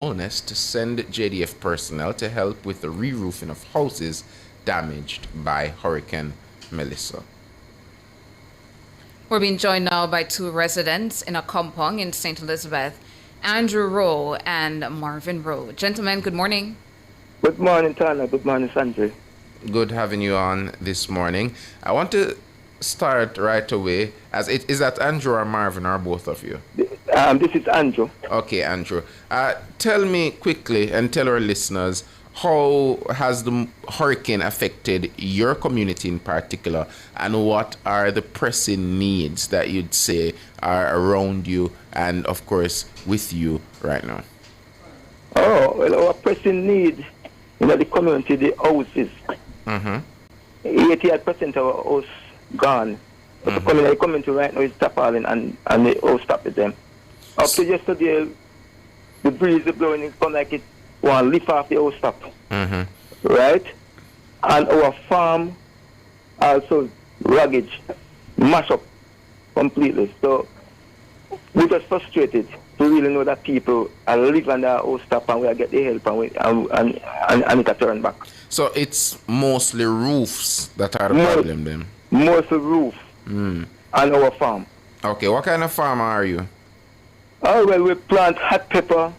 bonus to send JDF personnel to help with the re-roofing of houses damaged by Hurricane Melissa. We're being joined now by two residents in Accompong in St. Elizabeth, Andrew Rowe and Marvin Rowe. Gentlemen, good morning. Good morning, Tana. Good morning, Sanjay. Good having you on this morning. I want to start right away. Is that Andrew or Marvin or both of you? This is Andrew. Okay, Andrew. Tell me quickly and tell our listeners, how has the hurricane affected your community in particular, and what are the pressing needs that you'd say are around you and, of course, with you right now? Oh, well, our pressing need in the community, the houses. 88% of our house gone. But the community right now is tapping and the house stop with them. Up to yesterday, the breeze is blowing, it come like it want to lift off the house stop. Right? And our farm also rugged, mash up completely. So we're just frustrated to really know that people are living under our house stop and we are get the help and it turn back. So it's mostly roofs that are the problem then? Mostly roof and our farm. Okay, what kind of farmer are you? Oh, well, we plant hot pepper,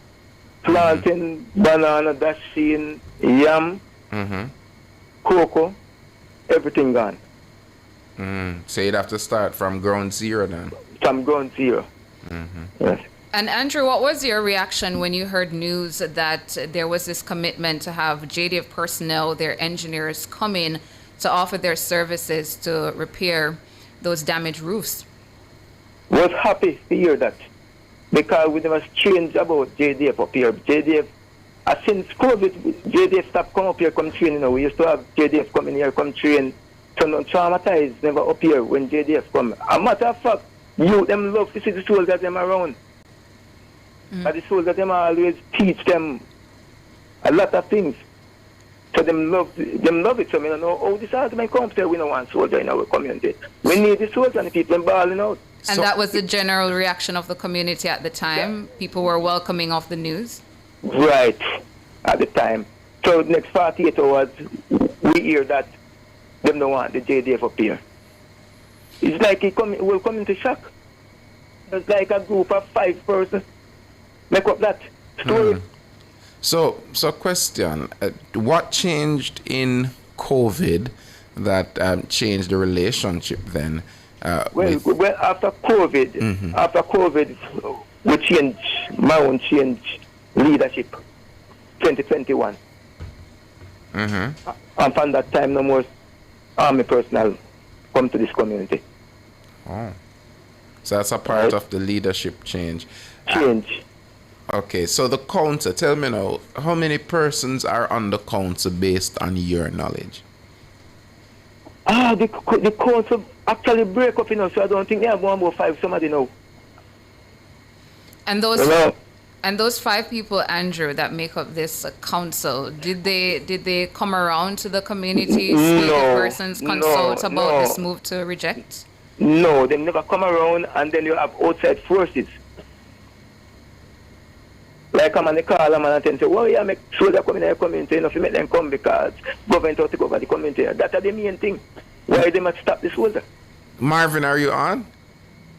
planting banana, dasheen, yam, cocoa, everything gone. So you'd have to start from ground zero then? From ground zero. Yes. And Andrew, what was your reaction when you heard news that there was this commitment to have JDF personnel, their engineers, come in to offer their services to repair those damaged roofs? Was happy to hear that because we never changed about JDF up here. JDF, since COVID, JDF stopped come up here, come train. You know, we used to have JDF come in here, come train. So no traumatized, never up here when JDF come. A matter of fact, you them love to see the soldiers them around. But the soldiers them always teach them a lot of things. So them love it. So we don't know, oh, this argument comes there, we don't want soldier in our community. We need the soldiers and the people balling out. And that was the general reaction of the community at the time? Yeah. People were welcoming of the news? Right, at the time. So the next 48 hours, we hear that them don't want the JDF up here. It's like we'll come into shock. It's like a group of 5 persons make up that story. So question, what changed in COVID that changed the relationship then? Well, after COVID, we changed, Maroon changed leadership, 2021. And from that time, no more army personnel come to this community. Oh. So that's a part of the leadership change. Okay, so the council, tell me now, how many persons are on the council based on your knowledge? The council actually break up, so I don't think they have 1 or 5, somebody know. And those 5 people, Andrew, that make up this council, did they come around to the community, speak to persons, consult about this move to reject? No, they never come around, and then you have outside forces. Like I'm on the call, I'm on the say, well, yeah, make sure they come in the community, if you make them come because government has to go over the community. That's the main thing. Why they must stop this soldier. Marvin, are you on?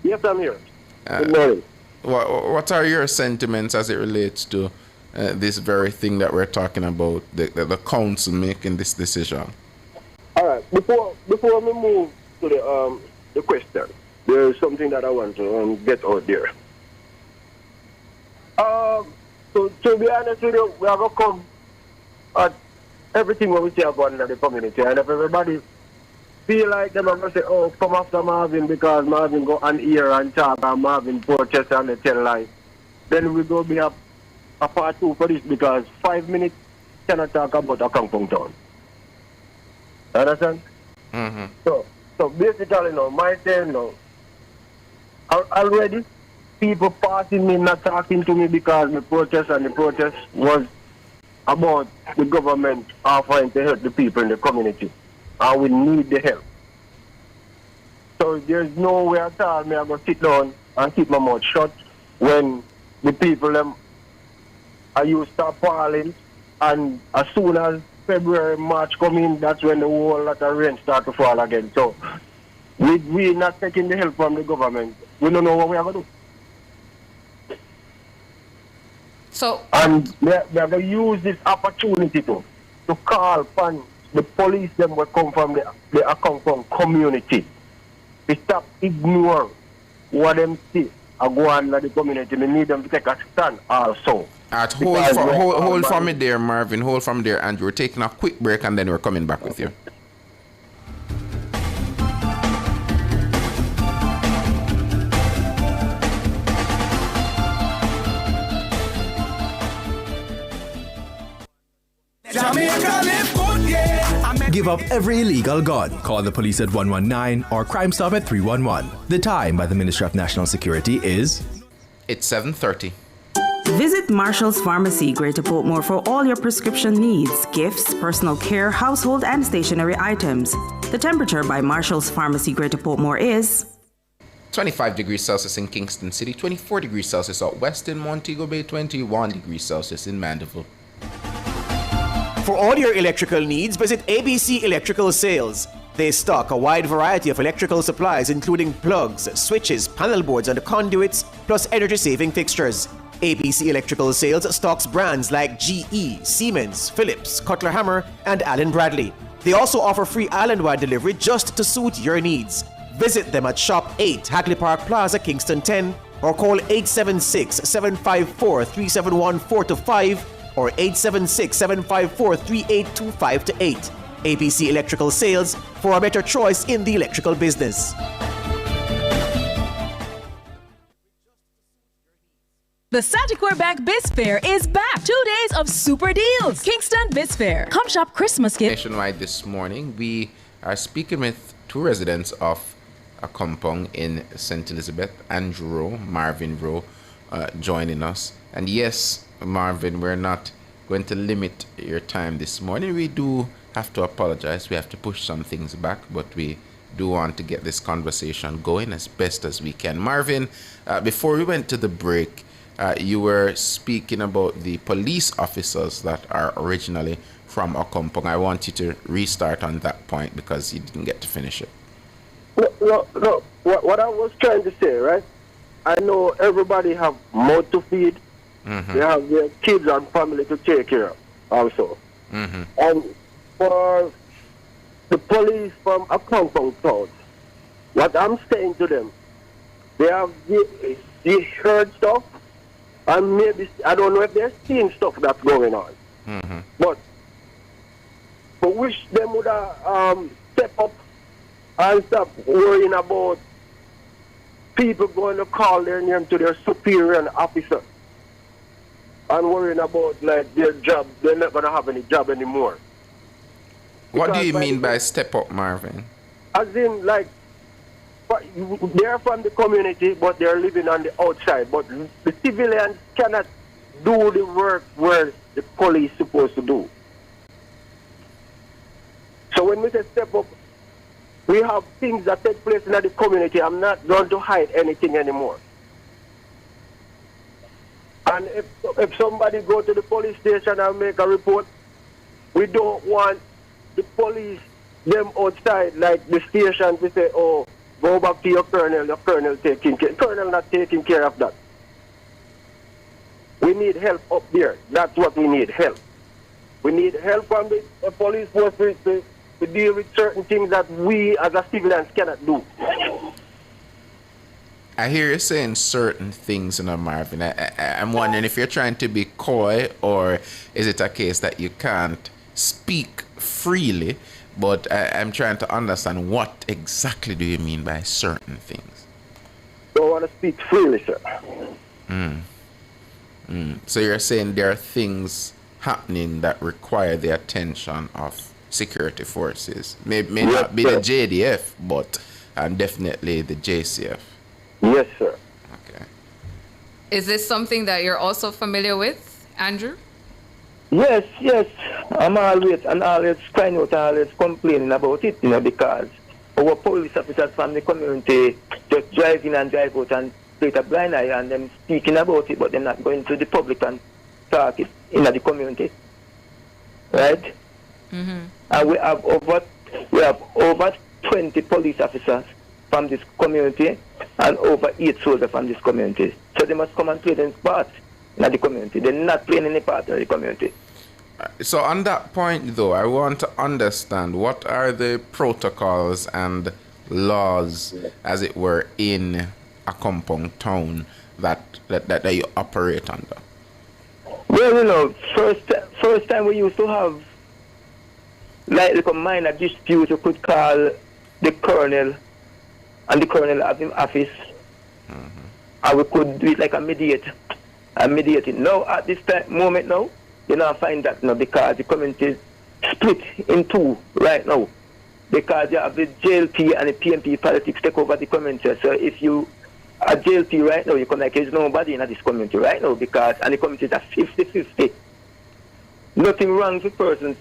Yes, I'm here. Good morning. What are your sentiments as it relates to this very thing that we're talking about, the council making this decision? All right. Before we move to the question, there is something that I want to get out there. So to be honest with you, we are going to come at everything what we say about the community, and if everybody feel like them are going to say, oh, come after Marvin because Marvin go on here and talk and Marvin protest and they tell lies, then we go be a part 2 for this because 5 minutes cannot talk about Accompong town. Understand? So basically, my turn now, already people passing me, not talking to me because the protest was about the government offering to help the people in the community. And we need the help. So there's no way at all me I go sit down and keep my mouth shut when the people them I used to start falling, and as soon as February, March come in, that's when the whole lot of rain start to fall again. So we not taking the help from the government. We don't know what we are going to do. So, And we are going to use this opportunity to call upon the police them will come from the Accompong community. To stop ignore what them see and go on in the community. We need them to take a stand also. Hold for me there, Marvin. Hold for me there, Andrew. We're taking a quick break and then we're coming back with you. Give up every illegal gun. Call the police at 119 or Crime Stop at 311. The time by the Ministry of National Security is... It's 7:30. Visit Marshall's Pharmacy, Greater Portmore for all your prescription needs, gifts, personal care, household and stationery items. The temperature by Marshall's Pharmacy, Greater Portmore is 25 degrees Celsius in Kingston City, 24 degrees Celsius out west in Montego Bay, 21 degrees Celsius in Mandeville. For all your electrical needs, visit ABC Electrical Sales. They stock a wide variety of electrical supplies including plugs, switches, panel boards and conduits, plus energy-saving fixtures. ABC Electrical Sales stocks brands like GE, Siemens, Philips, Cutler Hammer, and Allen Bradley. They also offer free island-wide delivery just to suit your needs. Visit them at Shop 8, Hagley Park Plaza, Kingston 10, or call 876-754-3714-5 or 876-754-3825-8. ABC Electrical Sales for a better choice in the electrical business. The Sagicor Bank Biz Fair is back. 2 days of super deals. Kingston Biz Fair. Come shop Christmas gifts. Nationwide this morning, we are speaking with two residents of Accompong in St. Elizabeth, Andrew Rowe, Marvin Rowe, joining us. And yes, Marvin, we're not going to limit your time this morning. We do have to apologize. We have to push some things back, but we do want to get this conversation going as best as we can. Marvin, before we went to the break, you were speaking about the police officers that are originally from Accompong. I want you to restart on that point because you didn't get to finish it. No. What I was trying to say, right? I know everybody have mouth to feed. Mm-hmm. They have their kids and family to take care of also. Mm-hmm. And for the police from Accompong Town, what I'm saying to them, they have the heard stuff, and maybe, I don't know if they're seeing stuff that's going on. Mm-hmm. But I wish them would step up and stop worrying about people going to call their name to their superior and officer and worrying about like their job. They're not going to have any job anymore. What do you mean by step up, Marvin? As in, like, they're from the community, but they're living on the outside. But the civilians cannot do the work where the police is supposed to do. So when we say step up, we have things that take place in the community. I'm not going to hide anything anymore. And if somebody go to the police station and make a report, we don't want the police, them outside, like the station, to say, oh, go back to your colonel taking care. Colonel not taking care of that. We need help up there. That's what we need, help. We need help from the police force to deal with certain things that we as a civilians cannot do. I hear you saying certain things, Marvin. I'm wondering if you're trying to be coy, or is it a case that you can't speak freely? But I'm trying to understand, what exactly do you mean by certain things? Don't want to speak freely, sir. So you're saying there are things happening that require the attention of security forces. May not be the JDF, but definitely the JCF. Yes, sir. Okay. Is this something that you're also familiar with, Andrew? Yes. I'm always crying out, always complaining about it, because our police officers from the community just drive in and drive out and create a blind eye, and them speaking about it, but they're not going to the public and talk in the community, right? And we have over 20 police officers from this community and over 8 soldiers from this community. So they must come and play their part in the community. They're not playing any part in the community. So on that point, though, I want to understand what are the protocols and laws, as it were, in Accompong town that you operate under? Well, first time we used to have like a minor dispute, you could call the colonel and the colonel of his office, and we could do it like a mediator. Now, at this moment now, you now find that now because the community is split in two right now. Because you have the JLP and the PMP politics take over the community. So if you are JLP right now, you come like there's nobody in this community right now because and the community is at 50-50. Nothing wrong with persons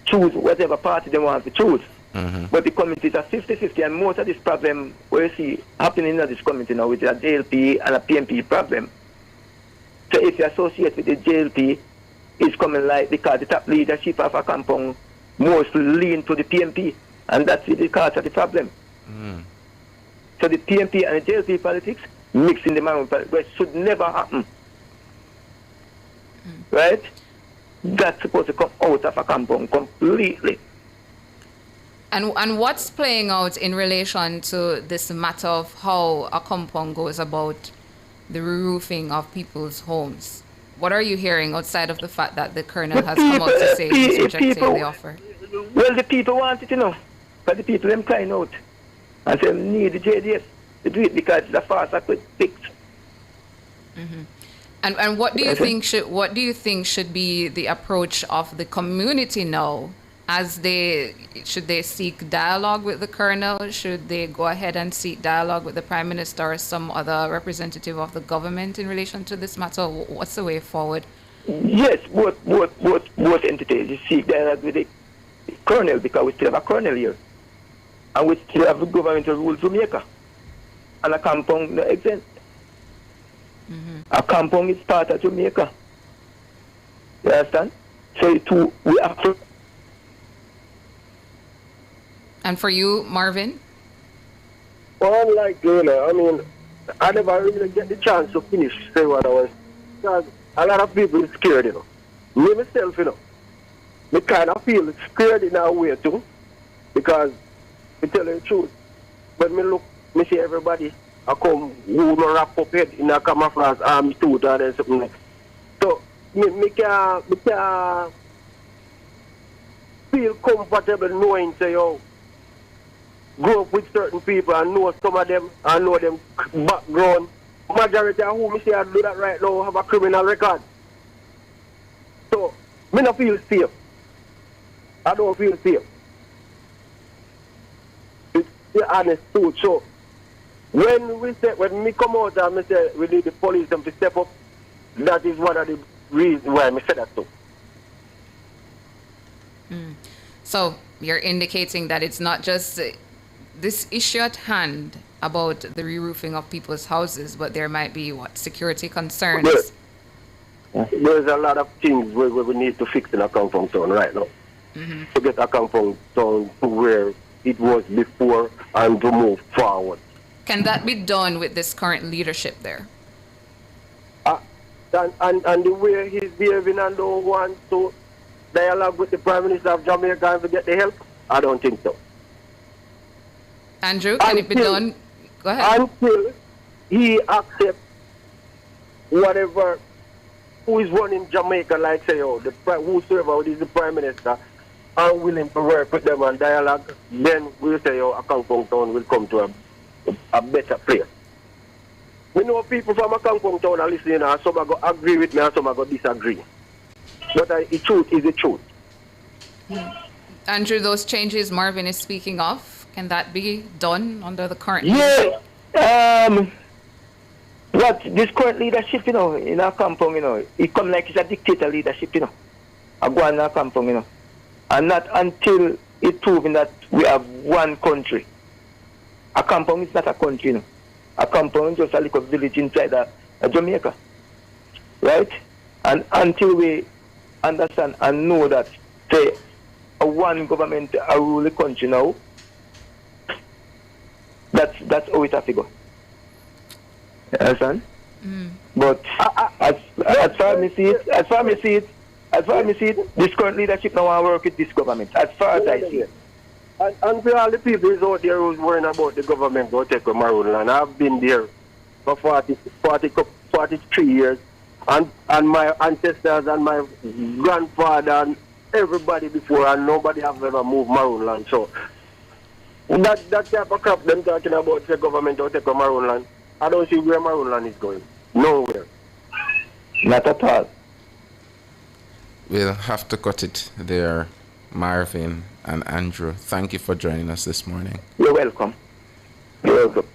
choose whatever party they want to choose. But the community is at 50-50 and most of this problem we see happening in this community now with a JLP and a PMP problem. So if you associate with the JLP, it's coming like because the top leadership of Accompong mostly lean to the PMP, and that's the cause of the problem. So the PMP and the JLP politics mixing the Maroon politics, which should never happen. Right? That's supposed to come out of Accompong completely. And what's playing out in relation to this matter of how Accompong goes about the re-roofing of people's homes? What are you hearing outside of the fact that the colonel has come out to say he's rejecting the offer? Well, the people want it, but the people them crying out and say need the JDF to do it because it's a fast and quick fix. And what do you think should be the approach of the community now? Should they seek dialogue with the colonel? Should they go ahead and seek dialogue with the prime minister or some other representative of the government in relation to this matter? What's the way forward? Yes, both entities seek dialogue with the colonel because we still have a colonel here, and we still have the government to rule Jamaica, and Accompong no exempt. Accompong is part of Jamaica. You understand? So we have to. And for you, Marvin? Well, I never really get the chance to finish say what I was. Because a lot of people are scared, Me myself, me kind of feel scared in a way too. Because, to tell you the truth, when me see everybody, I come who no wrap up head in a camouflage army suit or something like. So, me can feel comfortable knowing, say, grow up with certain people and know some of them and know them background. Majority of who me say I do that right now have a criminal record. So, me not feel safe. I don't feel safe. It's the honest truth. So, when me come out and me say we need the police them to step up, that is one of the reasons why I say that too. So, you're indicating that it's not just this issue at hand about the re-roofing of people's houses, but there might be, security concerns? There's a lot of things where we need to fix in Accompong Town right now. To get Accompong Town to where it was before and to move forward. Can that be done with this current leadership there? And the way he's behaving and don't want to dialogue with the Prime Minister of Jamaica and to get the help, I don't think so. Andrew, can it be done? Go ahead. Until he accepts whatever, who is running Jamaica, like say, whosoever is the Prime Minister, are willing to work with them and dialogue, then we'll say, Accompong Town will come to a better place. We know people from Accompong Town are listening, and some are going to agree with me and some are going to disagree. But the truth is the truth. Andrew, those changes Marvin is speaking of, can that be done under the current leadership? What this current leadership, in Accompong, it come like it's a dictator leadership, I go on Accompong, and not until it's proven that we have one country. Accompong is not a country, Accompong is just a little village inside Jamaica, right? And until we understand and know that, say, a one government a rule the country now, that's how it has to go. You understand? But as far as I see it, this current leadership now want to work with this government. As far as I see it. And for all the people who's out there who's worrying about the government going to take a Maroon land, I've been there for 43 years, and my ancestors and my grandfather and everybody before, and nobody have ever moved Maroon land. So that type of crap them talking about the government going to take a Maroon land, I don't see where Maroon land is going. Nowhere. Not at all. We'll have to cut it there, Marvin and Andrew. Thank you for joining us this morning. You're welcome. You're welcome.